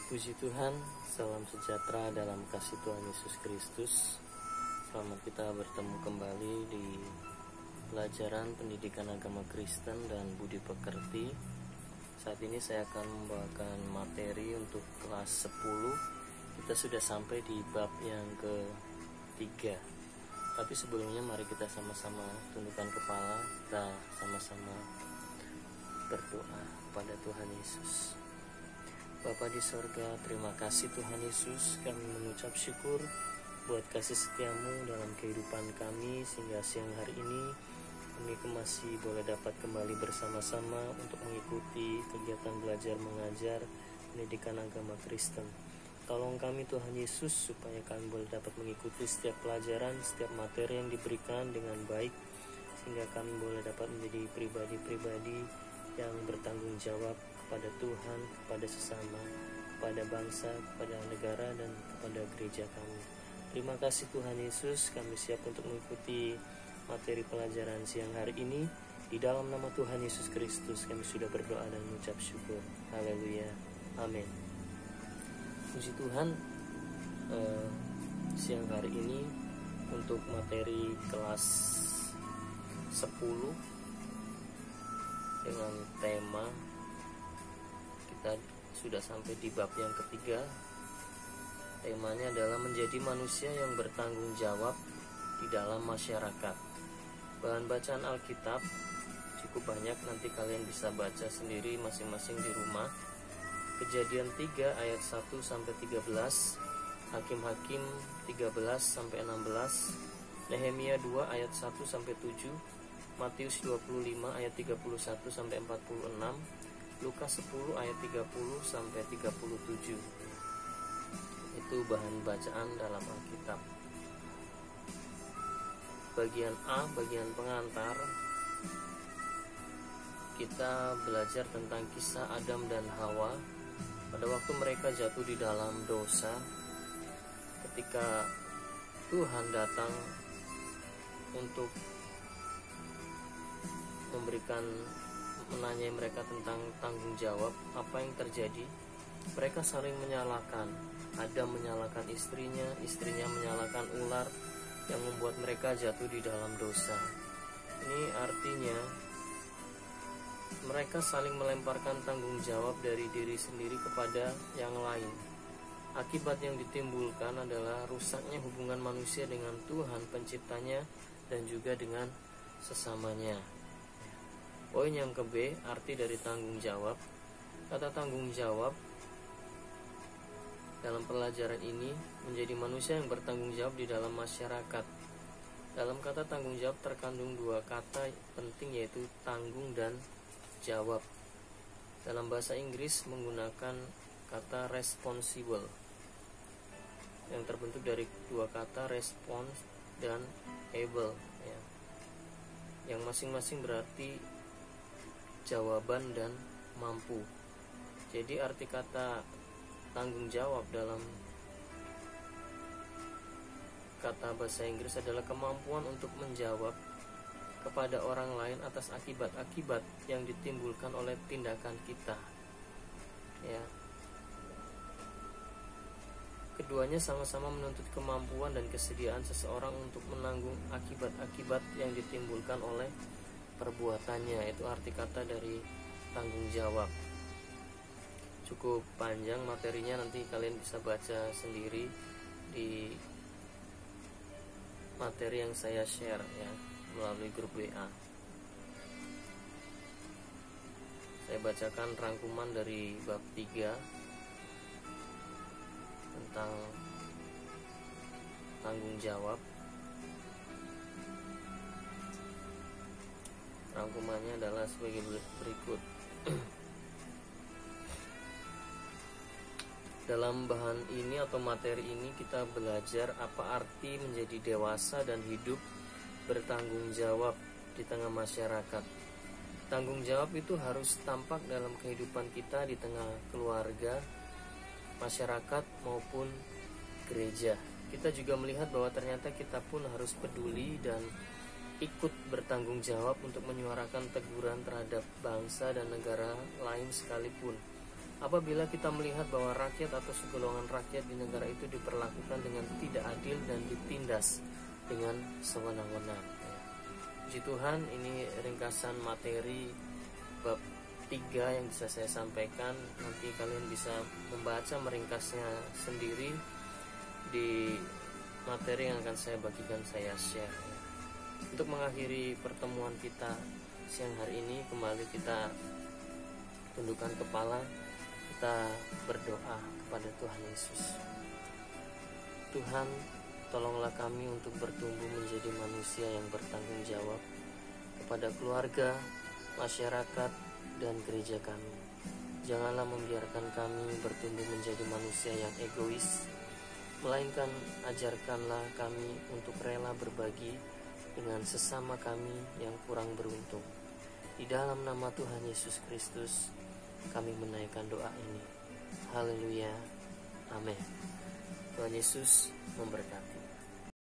Puji Tuhan, salam sejahtera dalam kasih Tuhan Yesus Kristus. Selamat kita bertemu kembali di pelajaran pendidikan agama Kristen dan budi pekerti. Saat ini saya akan membawakan materi untuk kelas 10. Kita sudah sampai di bab yang ketiga. Tapi sebelumnya mari kita sama-sama tundukkan kepala, kita sama-sama berdoa kepada Tuhan Yesus. Bapa di sorga, terima kasih Tuhan Yesus. Kami mengucap syukur buat kasih setiamu dalam kehidupan kami, sehingga siang hari ini kami masih boleh dapat kembali bersama-sama untuk mengikuti kegiatan belajar mengajar pendidikan agama Kristen. Tolong kami Tuhan Yesus supaya kami boleh dapat mengikuti setiap pelajaran, setiap materi yang diberikan dengan baik, sehingga kami boleh dapat menjadi pribadi-pribadi yang bertanggung jawab kepada Tuhan, kepada sesama, kepada bangsa, kepada negara, dan kepada gereja kami. Terima kasih Tuhan Yesus, kami siap untuk mengikuti materi pelajaran siang hari ini. Di dalam nama Tuhan Yesus Kristus kami sudah berdoa dan mengucap syukur. Haleluya, amin. Puji Tuhan, siang hari ini untuk materi kelas 10 dengan tema, kita sudah sampai di bab yang ketiga. Temanya adalah menjadi manusia yang bertanggung jawab di dalam masyarakat. Bahan bacaan Alkitab cukup banyak, nanti kalian bisa baca sendiri masing-masing di rumah. Kejadian 3 ayat 1 sampai 13, Hakim-Hakim 13 sampai 16, Nehemia 2 ayat 1 sampai 7, Matius 25 ayat 31 sampai 46, Lukas 10 ayat 30 sampai 37. Itu bahan bacaan dalam Alkitab. Bagian A, bagian pengantar, kita belajar tentang kisah Adam dan Hawa pada waktu mereka jatuh di dalam dosa. Ketika Tuhan datang untuk menanyai mereka tentang tanggung jawab, apa yang terjadi? Mereka saling menyalahkan. Adam menyalahkan istrinya, istrinya menyalahkan ular yang membuat mereka jatuh di dalam dosa. Ini artinya mereka saling melemparkan tanggung jawab dari diri sendiri kepada yang lain. Akibat yang ditimbulkan adalah rusaknya hubungan manusia dengan Tuhan penciptanya dan juga dengan sesamanya. Poin yang ke B, arti dari tanggung jawab. Kata tanggung jawab dalam pelajaran ini menjadi manusia yang bertanggung jawab di dalam masyarakat. Dalam kata tanggung jawab terkandung dua kata penting, yaitu tanggung dan jawab. Dalam bahasa Inggris menggunakan kata responsible yang terbentuk dari dua kata response dan able, ya, yang masing-masing berarti jawaban dan mampu. Jadi arti kata tanggung jawab dalam kata bahasa Inggris adalah kemampuan untuk menjawab kepada orang lain atas akibat-akibat yang ditimbulkan oleh tindakan kita. Ya. Keduanya sama-sama menuntut kemampuan dan kesediaan seseorang untuk menanggung akibat-akibat yang ditimbulkan oleh perbuatannya. Itu arti kata dari tanggung jawab. Cukup panjang materinya, nanti kalian bisa baca sendiri di materi yang saya share, ya, melalui grup WA. Saya bacakan rangkuman dari bab 3 tentang tanggung jawab. Rangkumannya adalah sebagai berikut. Dalam bahan ini atau materi ini kita belajar apa arti menjadi dewasa dan hidup bertanggung jawab di tengah masyarakat. Tanggung jawab itu harus tampak dalam kehidupan kita di tengah keluarga, masyarakat maupun gereja. Kita juga melihat bahwa ternyata kita pun harus peduli dan ikut bertanggung jawab untuk menyuarakan teguran terhadap bangsa dan negara lain sekalipun. Apabila kita melihat bahwa rakyat atau segolongan rakyat di negara itu diperlakukan dengan tidak adil dan ditindas dengan sewenang-wenang. Puji Tuhan, ini ringkasan materi bab 3 yang bisa saya sampaikan. Nanti kalian bisa membaca meringkasnya sendiri di materi yang akan saya bagikan, saya share. Untuk mengakhiri pertemuan kita siang hari ini, kembali kita tundukkan kepala, kita berdoa kepada Tuhan Yesus. Tuhan, tolonglah kami untuk bertumbuh menjadi manusia yang bertanggung jawab kepada keluarga, masyarakat, dan gereja kami. Janganlah membiarkan kami bertumbuh menjadi manusia yang egois, melainkan ajarkanlah kami untuk rela berbagi dengan sesama kami yang kurang beruntung. Di dalam nama Tuhan Yesus Kristus, kami menaikkan doa ini. Haleluya. Amin. Tuhan Yesus memberkati.